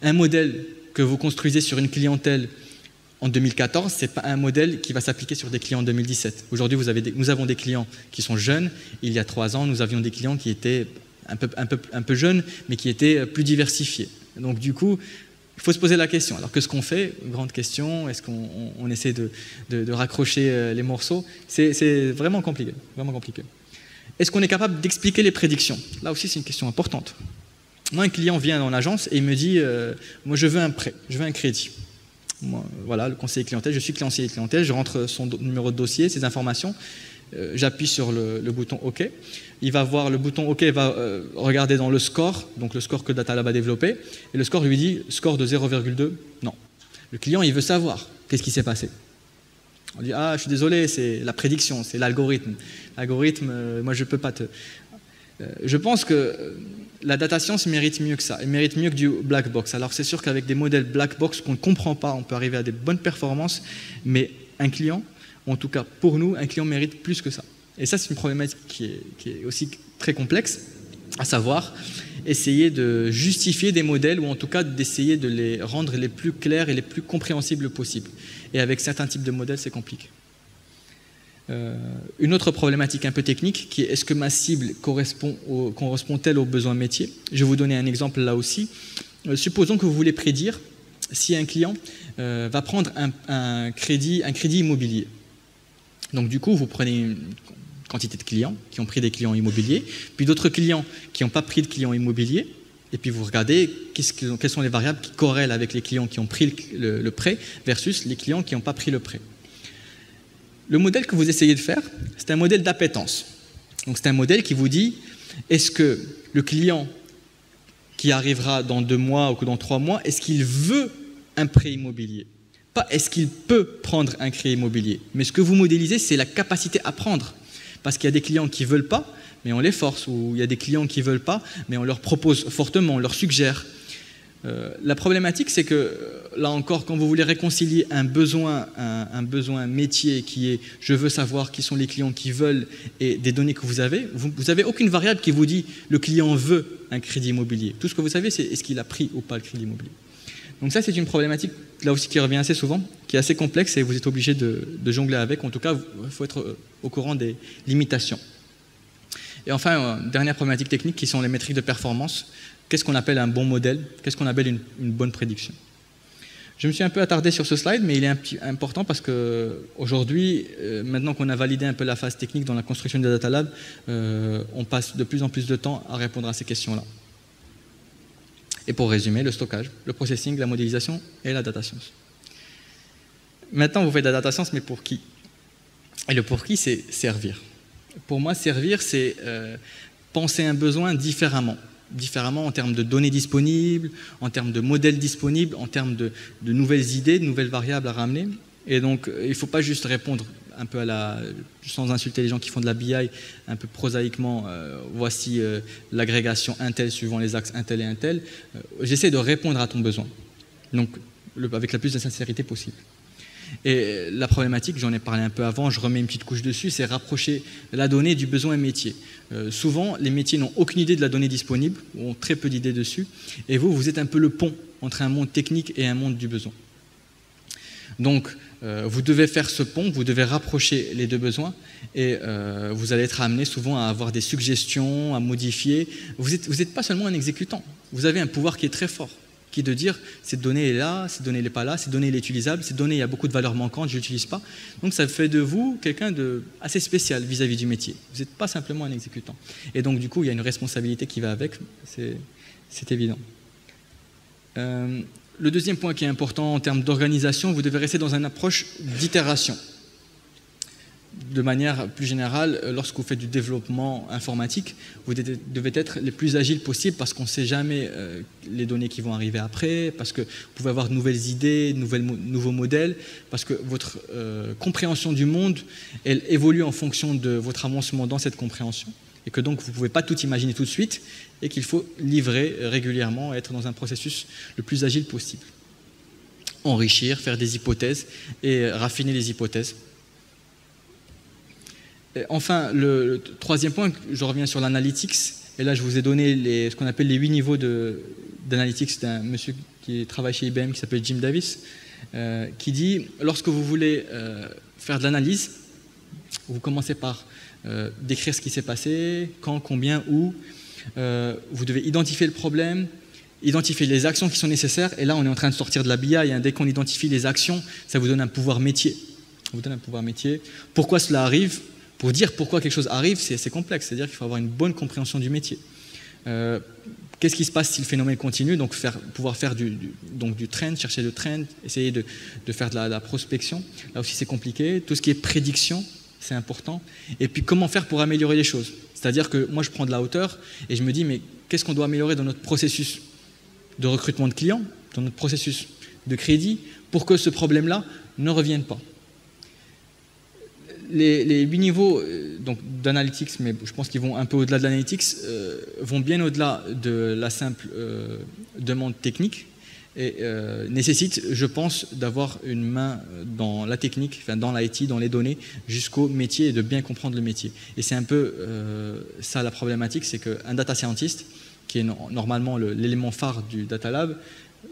Un modèle que vous construisez sur une clientèle en 2014, ce n'est pas un modèle qui va s'appliquer sur des clients en 2017. Aujourd'hui, nous avons des clients qui sont jeunes. Il y a 3 ans, nous avions des clients qui étaient un peu jeunes, mais qui étaient plus diversifiés. Donc du coup, il faut se poser la question. Alors qu'est-ce qu'on fait? Grande question. Est-ce qu'on essaie de raccrocher les morceaux? C'est vraiment compliqué. Vraiment compliqué. Est-ce qu'on est capable d'expliquer les prédictions? Là aussi, c'est une question importante. Moi, un client vient dans l'agence et il me dit moi, je veux un prêt, je veux un crédit. Moi, voilà, le conseiller clientèle, je suis conseiller clientèle, je rentre son numéro de dossier, ses informations, j'appuie sur le bouton OK. Il va voir le bouton OK, il va regarder dans le score, donc le score que Datalab a développé, et le score lui dit score de 0,2, non. Le client, il veut savoir qu'est-ce qui s'est passé. On dit ah, je suis désolé, c'est la prédiction, c'est l'algorithme. L'algorithme, moi, je ne peux pas te. Je pense que la data science mérite mieux que ça, elle mérite mieux que du black box. Alors c'est sûr qu'avec des modèles black box qu'on ne comprend pas, on peut arriver à des bonnes performances, mais un client, en tout cas pour nous, un client mérite plus que ça. Et ça, c'est une problématique qui est aussi très complexe, à savoir essayer de justifier des modèles ou en tout cas d'essayer de les rendre les plus clairs et les plus compréhensibles possibles. Et avec certains types de modèles, c'est compliqué. Une autre problématique un peu technique qui est est-ce que ma cible correspond-elle aux besoins métiers? Je vais vous donner un exemple là aussi. Supposons que vous voulez prédire si un client va prendre un crédit immobilier. Donc du coup, vous prenez une quantité de clients qui ont pris des clients immobiliers, puis d'autres clients qui n'ont pas pris de clients immobiliers, et puis vous regardez quelles sont les variables qui corrèlent avec les clients qui ont pris le prêt versus les clients qui n'ont pas pris le prêt. Le modèle que vous essayez de faire, c'est un modèle d'appétence. Donc c'est un modèle qui vous dit, est-ce que le client qui arrivera dans 2 mois ou dans 3 mois, est-ce qu'il veut un prêt immobilier? Pas est-ce qu'il peut prendre un crédit immobilier. Mais ce que vous modélisez, c'est la capacité à prendre. Parce qu'il y a des clients qui ne veulent pas, mais on les force. Ou il y a des clients qui ne veulent pas, mais on leur propose fortement, on leur suggère. La problématique, c'est que, là encore, quand vous voulez réconcilier un besoin métier qui est « je veux savoir qui sont les clients qui veulent » et des données que vous n'avez aucune variable qui vous dit « le client veut un crédit immobilier ». Tout ce que vous savez, c'est est-ce qu'il a pris ou pas le crédit immobilier. Donc ça, c'est une problématique, là aussi, qui revient assez souvent, qui est assez complexe et vous êtes obligé de jongler avec. En tout cas, il faut être au courant des limitations. Et enfin, dernière problématique technique qui sont les métriques de performance. Qu'est-ce qu'on appelle un bon modèle? Qu'est-ce qu'on appelle une bonne prédiction? Je me suis un peu attardé sur ce slide, mais il est important parce qu'aujourd'hui, maintenant qu'on a validé un peu la phase technique dans la construction des data labs, on passe de plus en plus de temps à répondre à ces questions-là. Et pour résumer, le stockage, le processing, la modélisation et la data science. Maintenant, vous faites de la data science, mais pour qui? Et le pour qui, c'est servir. Pour moi, servir, c'est penser un besoin différemment. Différemment en termes de données disponibles, en termes de modèles disponibles, en termes de nouvelles idées, de nouvelles variables à ramener. Et donc, il ne faut pas juste répondre un peu sans insulter les gens qui font de la BI, un peu prosaïquement, voici l'agrégation Intel suivant les axes Intel et Intel. J'essaie de répondre à ton besoin, donc avec la plus de sincérité possible. Et la problématique, j'en ai parlé un peu avant, je remets une petite couche dessus, c'est rapprocher la donnée du besoin métier. Souvent, les métiers n'ont aucune idée de la donnée disponible, ou ont très peu d'idées dessus, et vous êtes un peu le pont entre un monde technique et un monde du besoin. Donc, vous devez faire ce pont, vous devez rapprocher les deux besoins, et vous allez être amené souvent à avoir des suggestions, à modifier. Vous n'êtes pas seulement un exécutant, vous avez un pouvoir qui est très fort. qui est de dire cette donnée est là, cette donnée n'est pas là, cette donnée est utilisable, cette donnée il y a beaucoup de valeurs manquantes, je ne l'utilise pas. Donc ça fait de vous quelqu'un d'assez spécial vis-à-vis du métier. Vous n'êtes pas simplement un exécutant. Et donc du coup, il y a une responsabilité qui va avec, c'est évident. Le deuxième point qui est important en termes d'organisation, vous devez rester dans une approche d'itération. De manière plus générale, lorsque vous faites du développement informatique, vous devez être les plus agiles possible parce qu'on ne sait jamais les données qui vont arriver après, parce que vous pouvez avoir de nouvelles idées, nouveaux modèles, parce que votre compréhension du monde, elle évolue en fonction de votre avancement dans cette compréhension, et que donc vous ne pouvez pas tout imaginer tout de suite, et qu'il faut livrer régulièrement, être dans un processus le plus agile possible. Enrichir, faire des hypothèses et raffiner les hypothèses. Enfin, le troisième point, je reviens sur l'analytics. Et là, je vous ai donné ce qu'on appelle les 8 niveaux d'analytics d'un monsieur qui travaille chez IBM, qui s'appelle Jim Davis, qui dit, lorsque vous voulez faire de l'analyse, vous commencez par décrire ce qui s'est passé, quand, combien, où. Vous devez identifier le problème, identifier les actions qui sont nécessaires. Et là, on est en train de sortir de la BI. Dès qu'on identifie les actions, ça vous donne un pouvoir métier. Ça vous donne un pouvoir métier. Pourquoi cela arrive ? Pour dire pourquoi quelque chose arrive, c'est complexe, c'est-à-dire qu'il faut avoir une bonne compréhension du métier. Qu'est-ce qui se passe si le phénomène continue? Donc pouvoir faire du trend, chercher le trend, essayer de faire de la prospection. Là aussi c'est compliqué. Tout ce qui est prédiction, c'est important. Et puis comment faire pour améliorer les choses? C'est-à-dire que moi je prends de la hauteur et je me dis mais qu'est-ce qu'on doit améliorer dans notre processus de recrutement de clients, dans notre processus de crédit, pour que ce problème-là ne revienne pas? Les 8 niveaux d'analytics, mais je pense qu'ils vont un peu au-delà de l'analytics, vont bien au-delà de la simple demande technique et nécessitent, je pense, d'avoir une main dans la technique, enfin dans l'IT, dans les données, jusqu'au métier et de bien comprendre le métier. Et c'est un peu ça la problématique, c'est qu'un data scientist, qui est normalement l'élément phare du Data Lab,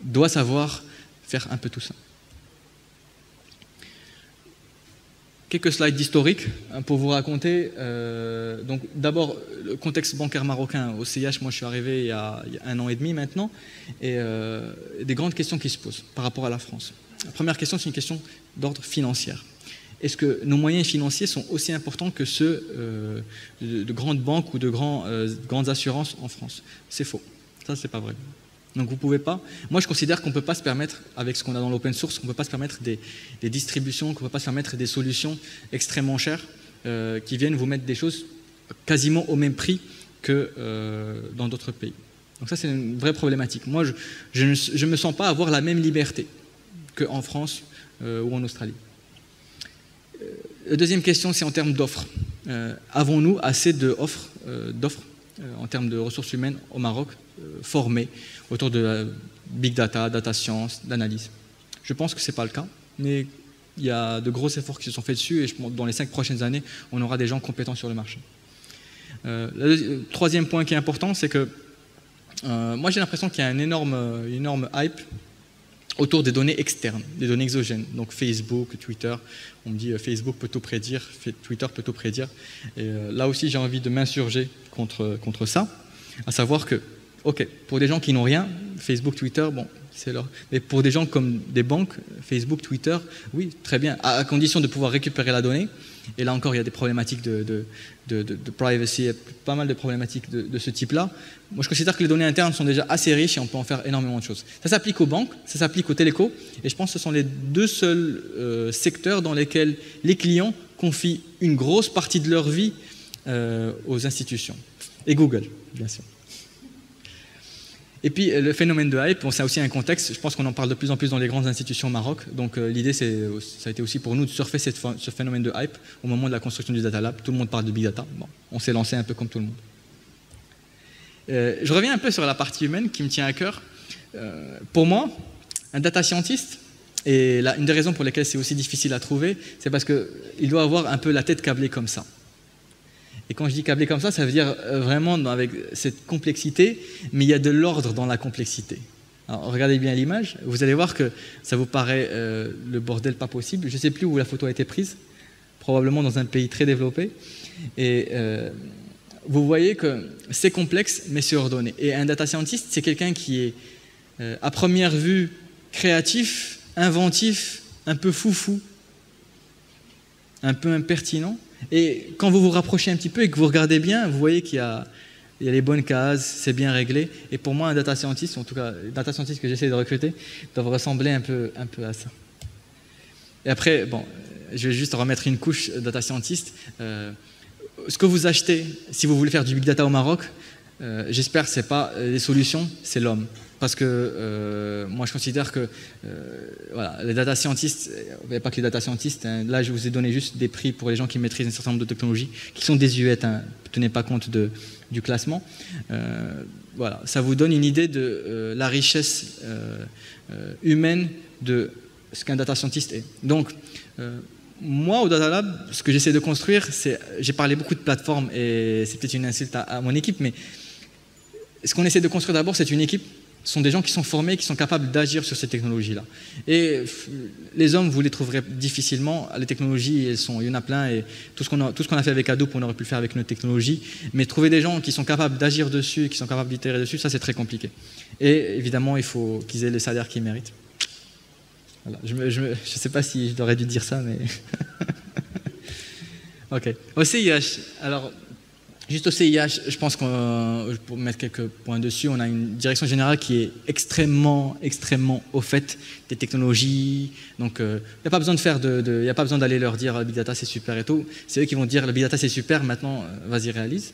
doit savoir faire un peu tout ça. Quelques slides d'historique pour vous raconter. Donc d'abord, le contexte bancaire marocain. Au CIH, moi je suis arrivé il y a 1 an et demi maintenant, et des grandes questions qui se posent par rapport à la France. La première question, c'est une question d'ordre financier. Est-ce que nos moyens financiers sont aussi importants que ceux de grandes banques ou de grandes assurances en France? C'est faux. Ça, c'est pas vrai. Donc vous ne pouvez pas. Moi, je considère qu'on ne peut pas se permettre, avec ce qu'on a dans l'open source, qu'on ne peut pas se permettre des distributions, qu'on ne peut pas se permettre des solutions extrêmement chères qui viennent vous mettre des choses quasiment au même prix que dans d'autres pays. Donc ça, c'est une vraie problématique. Moi, je ne me sens pas avoir la même liberté qu'en France ou en Australie. La deuxième question, c'est en termes d'offres. Avons-nous assez d'offres en termes de ressources humaines au Maroc formées autour de big data, data science, d'analyse? Je pense que ce n'est pas le cas, mais il y a de gros efforts qui se sont faits dessus et je pense que dans les 5 prochaines années, on aura des gens compétents sur le marché. Le troisième point qui est important, c'est que moi j'ai l'impression qu'il y a une énorme hype autour des données externes, des données exogènes. Donc Facebook, Twitter, on me dit Facebook peut tout prédire, Twitter peut tout prédire. Et là aussi j'ai envie de m'insurger contre ça, à savoir que, ok, pour des gens qui n'ont rien, Facebook, Twitter, bon, c'est leur... Mais pour des gens comme des banques, Facebook, Twitter, oui, très bien, à condition de pouvoir récupérer la donnée. Et là encore, il y a des problématiques de privacy, pas mal de problématiques de ce type-là. Moi, je considère que les données internes sont déjà assez riches et on peut en faire énormément de choses. Ça s'applique aux banques, ça s'applique aux télécos, et je pense que ce sont les 2 seuls secteurs dans lesquels les clients confient une grosse partie de leur vie aux institutions. Et Google, bien sûr. Et puis le phénomène de hype, bon, c'est aussi un contexte, je pense qu'on en parle de plus en plus dans les grandes institutions au Maroc, donc l'idée ça a été aussi pour nous de surfer ce phénomène de hype au moment de la construction du Data Lab. Tout le monde parle de Big Data, bon, on s'est lancé un peu comme tout le monde. Je reviens un peu sur la partie humaine qui me tient à cœur. Pour moi, un data scientist, et là, une des raisons pour lesquelles c'est aussi difficile à trouver, c'est parce qu'il doit avoir un peu la tête câblée comme ça. Et quand je dis câblé comme ça veut dire vraiment avec cette complexité, mais il y a de l'ordre dans la complexité. Alors, regardez bien l'image, vous allez voir que ça vous paraît le bordel pas possible. Je ne sais plus où la photo a été prise, probablement dans un pays très développé. Et vous voyez que c'est complexe, mais c'est ordonné. Et un data scientist, c'est quelqu'un qui est À première vue, créatif, inventif, un peu foufou, un peu impertinent. Et quand vous vous rapprochez un petit peu et que vous regardez bien, vous voyez qu'il y a les bonnes cases, c'est bien réglé. Et pour moi, un data scientist, en tout cas, les data scientists que j'essaie de recruter, doivent ressembler un peu à ça. Et après, bon, je vais juste remettre une couche data scientist. Ce que vous achetez, si vous voulez faire du big data au Maroc, j'espère que ce n'est pas les solutions, c'est l'homme. Parce que moi, je considère que voilà, les data scientists, il n'y a pas que les data scientists, hein, là, je vous ai donné juste des prix pour les gens qui maîtrisent un certain nombre de technologies, qui sont désuètes, hein, ne tenez pas compte du classement. Voilà, ça vous donne une idée de la richesse humaine de ce qu'un data scientist est. Donc, moi, au Data Lab, ce que j'essaie de construire, c'est, j'ai parlé beaucoup de plateformes et c'est peut-être une insulte à mon équipe, mais ce qu'on essaie de construire d'abord, c'est une équipe. Ce sont des gens qui sont formés, qui sont capables d'agir sur ces technologies-là. Et les hommes, vous les trouverez difficilement. Les technologies, il y en a plein. Et tout ce qu'on a fait avec Hadoop, on aurait pu le faire avec notre technologie. Mais trouver des gens qui sont capables d'agir dessus, qui sont capables d'itérer dessus, ça, c'est très compliqué. Et évidemment, il faut qu'ils aient les salaires qu'ils méritent. Voilà. Je ne sais pas si j'aurais dû dire ça, mais... OK. Au CIH, alors... Juste au CIH, je pense pour mettre quelques points dessus, on a une direction générale qui est extrêmement au fait des technologies. Donc, il n'y a pas besoin y a pas besoin d'aller leur dire Big Data c'est super et tout. C'est eux qui vont dire le Big Data c'est super, maintenant vas-y réalise.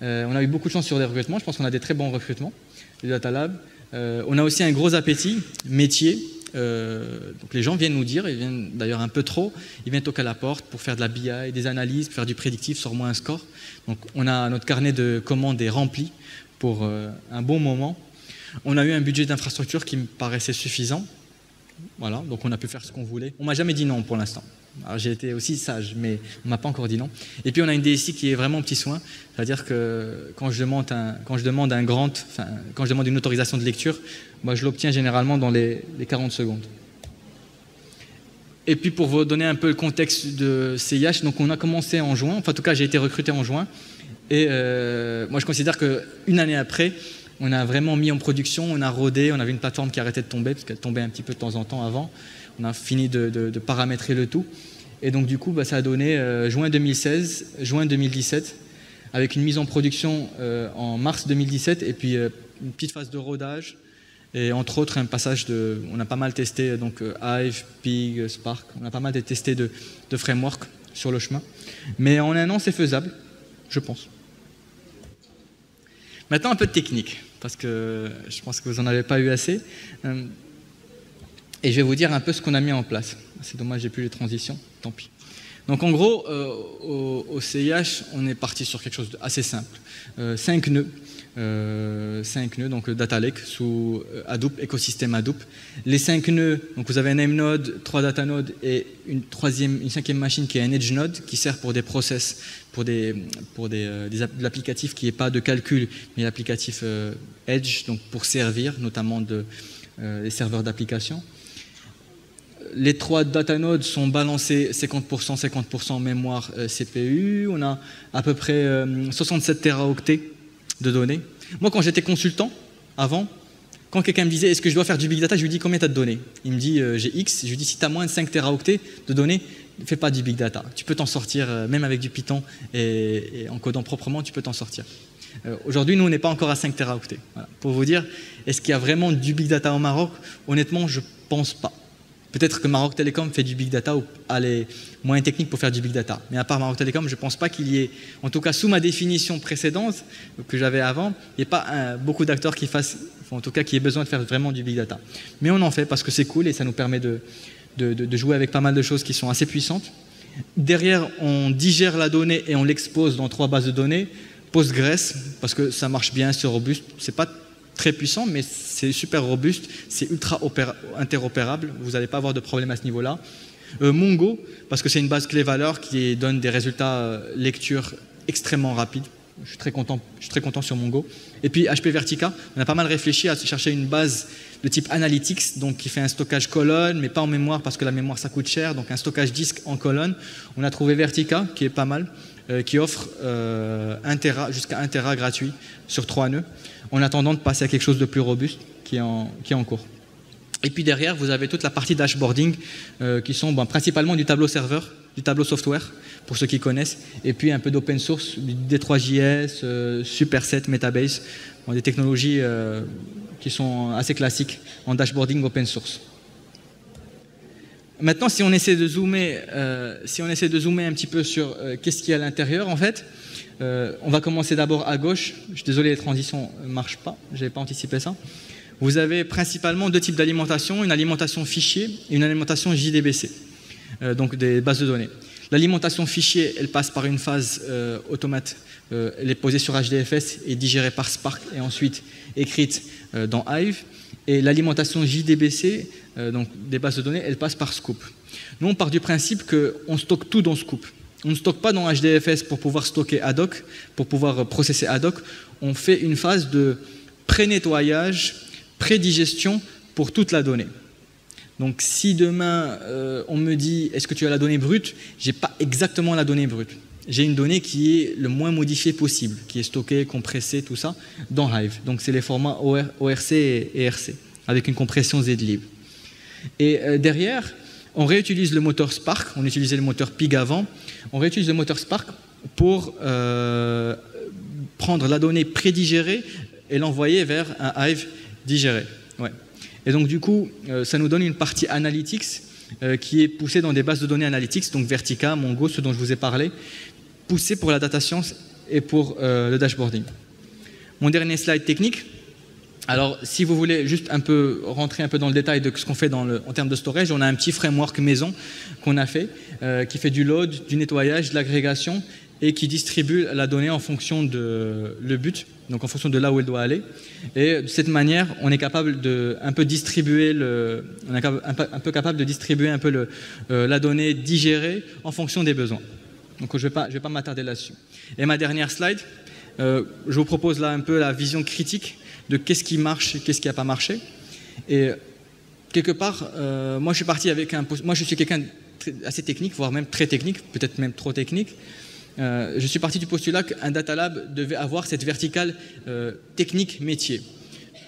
On a eu beaucoup de chance sur des recrutements. Je pense qu'on a des très bons recrutements, les Data Lab. On a aussi un gros appétit métier. Donc les gens viennent nous dire, ils viennent d'ailleurs un peu trop, ils viennent toquer à la porte pour faire de la BI, des analyses, pour faire du prédictif, sors-moi un score. Donc on a notre carnet de commandes est rempli pour un bon moment. On a eu un budget d'infrastructure qui me paraissait suffisant. Voilà, donc on a pu faire ce qu'on voulait. On m'a jamais dit non pour l'instant. Alors j'ai été aussi sage, mais on m'a pas encore dit non. Et puis on a une DSI qui est vraiment petit soin, c'est-à-dire que quand je demande quand je demande une autorisation de lecture, moi je l'obtiens généralement dans les 40 secondes. Et puis pour vous donner un peu le contexte de CIH, donc on a commencé en juin, enfin en tout cas j'ai été recruté en juin, et moi je considère qu'une année après, on a vraiment mis en production, on a rodé, on avait une plateforme qui arrêtait de tomber, parce qu'elle tombait un petit peu de temps en temps avant. On a fini de paramétrer le tout. Et donc du coup, ça a donné juin 2016, juin 2017, avec une mise en production en mars 2017, et puis une petite phase de rodage, et entre autres un passage on a pas mal testé donc Hive, Pig, Spark, on a pas mal testé de framework sur le chemin. Mais en un an, c'est faisable, je pense. Maintenant, un peu de technique, parce que je pense que vous n'en avez pas eu assez. Et je vais vous dire un peu ce qu'on a mis en place. C'est dommage, j'ai plus les transitions, tant pis. Donc en gros, au CIH, on est parti sur quelque chose d'assez simple. 5 nœuds. 5 nœuds, donc Data Lake sous Hadoop, écosystème Hadoop. Les 5 nœuds, donc vous avez un name node, 3 data nodes et une cinquième machine qui est un edge node qui sert pour des process, pour de l'applicatif qui n'est pas de calcul, mais l'applicatif edge, donc pour servir notamment les serveurs d'application. Les 3 data nodes sont balancés 50% mémoire CPU. On a à peu près 67 teraoctets de données. Moi, quand j'étais consultant, avant, quand quelqu'un me disait « est-ce que je dois faire du big data ?» je lui dis « combien tu as de données ?» Il me dit « j'ai X ». Je lui dis « si tu as moins de 5 teraoctets de données, ne fais pas du big data. Tu peux t'en sortir, même avec du Python et en codant proprement, tu peux t'en sortir. » Aujourd'hui, nous, on n'est pas encore à 5 teraoctets. Voilà. Pour vous dire, est-ce qu'il y a vraiment du big data au Maroc? Honnêtement, je ne pense pas. Peut-être que Maroc Telecom fait du big data ou a les moyens techniques pour faire du big data. Mais à part Maroc Telecom, je ne pense pas qu'il y ait, en tout cas sous ma définition précédente que j'avais avant, il n'y ait pas beaucoup d'acteurs qui fassent, en tout cas qui aient besoin de faire vraiment du big data. Mais on en fait parce que c'est cool et ça nous permet de jouer avec pas mal de choses qui sont assez puissantes. Derrière, on digère la donnée et on l'expose dans 3 bases de données. Postgres, parce que ça marche bien, c'est robuste, c'est pas très puissant, mais c'est super robuste, c'est ultra interopérable, vous n'allez pas avoir de problème à ce niveau-là. Mongo, parce que c'est une base clé-valeur qui donne des résultats lecture extrêmement rapides. Je suis très content sur Mongo. Et puis HP Vertica, on a pas mal réfléchi à chercher une base de type Analytics, donc qui fait un stockage colonne, mais pas en mémoire parce que la mémoire ça coûte cher, donc un stockage disque en colonne. On a trouvé Vertica, qui est pas mal, qui offre jusqu'à 1 Tera gratuit sur 3 nœuds. en attendant de passer à quelque chose de plus robuste qui est en cours. Et puis derrière, vous avez toute la partie dashboarding qui sont principalement du tableau serveur, du tableau software, pour ceux qui connaissent, et puis un peu d'open source, du D3JS, Superset, Metabase, des technologies qui sont assez classiques en dashboarding open source. Maintenant, si on essaie de zoomer un petit peu sur qu'est-ce qu'il y a à l'intérieur, en fait, on va commencer d'abord à gauche. Je suis désolé, les transitions ne marchent pas, je n'avais pas anticipé ça. Vous avez principalement deux types d'alimentation, une alimentation fichier et une alimentation JDBC, donc des bases de données. L'alimentation fichier, elle passe par une phase automate, elle est posée sur HDFS et digérée par Spark et ensuite écrite dans Hive. Et l'alimentation JDBC, donc des bases de données, elle passe par Scoop. Nous, on part du principe qu'on stocke tout dans Scoop. On ne stocke pas dans HDFS pour pouvoir stocker ad hoc, pour pouvoir processer ad hoc. On fait une phase de pré-nettoyage, pré-digestion pour toute la donnée. Donc si demain on me dit est-ce que tu as la donnée brute, je n'ai pas exactement la donnée brute. J'ai une donnée qui est le moins modifiée possible, qui est stockée, compressée, tout ça, dans Hive. Donc c'est les formats ORC et ERC, avec une compression zlib. Et derrière, on réutilise le moteur Spark, on utilisait le moteur Pig avant, on réutilise le moteur Spark pour prendre la donnée prédigérée et l'envoyer vers un Hive digéré. Ouais. Et donc du coup, ça nous donne une partie analytics qui est poussée dans des bases de données analytics, donc Vertica, Mongo, ce dont je vous ai parlé, poussée pour la data science et pour le dashboarding. Mon dernier slide technique. Alors, si vous voulez juste rentrer un peu dans le détail de ce qu'on fait en termes de storage, on a un petit framework maison qu'on a fait, qui fait du load, du nettoyage, de l'agrégation et qui distribue la donnée en fonction de le but, donc en fonction de là où elle doit aller. Et de cette manière, on est capable de un peu distribuer la donnée digérée en fonction des besoins. Donc je vais pas m'attarder là-dessus. Et ma dernière slide, je vous propose là un peu la vision critique de qu'est-ce qui marche et qu'est-ce qui n'a pas marché. Et quelque part, moi je suis quelqu'un assez technique, voire même très technique, peut-être même trop technique. Je suis parti du postulat qu'un data lab devait avoir cette verticale technique métier.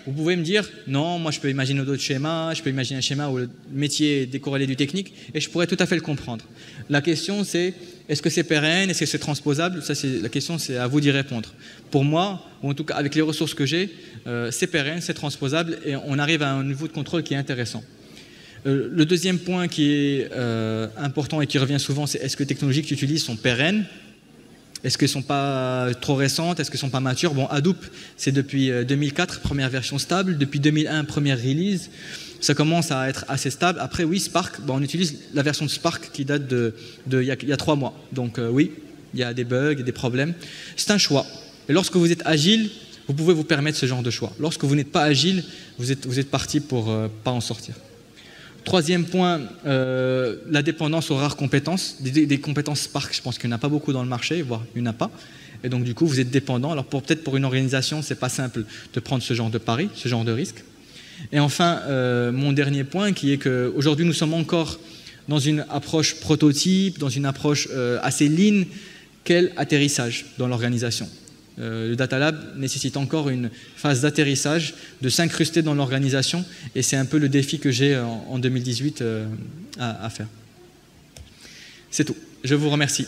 Vous pouvez me dire, non, moi je peux imaginer d'autres schémas, je peux imaginer un schéma où le métier est décorrélé du technique, et je pourrais tout à fait le comprendre. La question c'est, est-ce que c'est pérenne, est-ce que c'est transposable? Ça, la question c'est à vous d'y répondre. Pour moi, ou en tout cas avec les ressources que j'ai, c'est pérenne, c'est transposable, et on arrive à un niveau de contrôle qui est intéressant. Le deuxième point qui est important et qui revient souvent, c'est est-ce que les technologies que tu utilises sont pérennes? Est-ce qu'elles ne sont pas trop récentes? Est-ce qu'elles ne sont pas matures? Bon, Hadoop, c'est depuis 2004, première version stable. Depuis 2001, première release. Ça commence à être assez stable. Après, oui, Spark, on utilise la version de Spark qui date il y a 3 mois. Donc oui, il y a des bugs, des problèmes. C'est un choix. Et lorsque vous êtes agile, vous pouvez vous permettre ce genre de choix. Lorsque vous n'êtes pas agile, vous êtes parti pour ne pas en sortir. Troisième point, la dépendance aux rares compétences. Des compétences Spark, je pense qu'il n'y en a pas beaucoup dans le marché, voire il n'y en a pas. Et donc du coup, vous êtes dépendant. Alors peut-être pour une organisation, ce n'est pas simple de prendre ce genre de pari, ce genre de risque. Et enfin, mon dernier point qui est qu'aujourd'hui, nous sommes encore dans une approche prototype, dans une approche assez lean. Quel atterrissage dans l'organisation? Le Data Lab nécessite encore une phase d'atterrissage, de s'incruster dans l'organisation, et c'est un peu le défi que j'ai en 2018 à faire. C'est tout. Je vous remercie.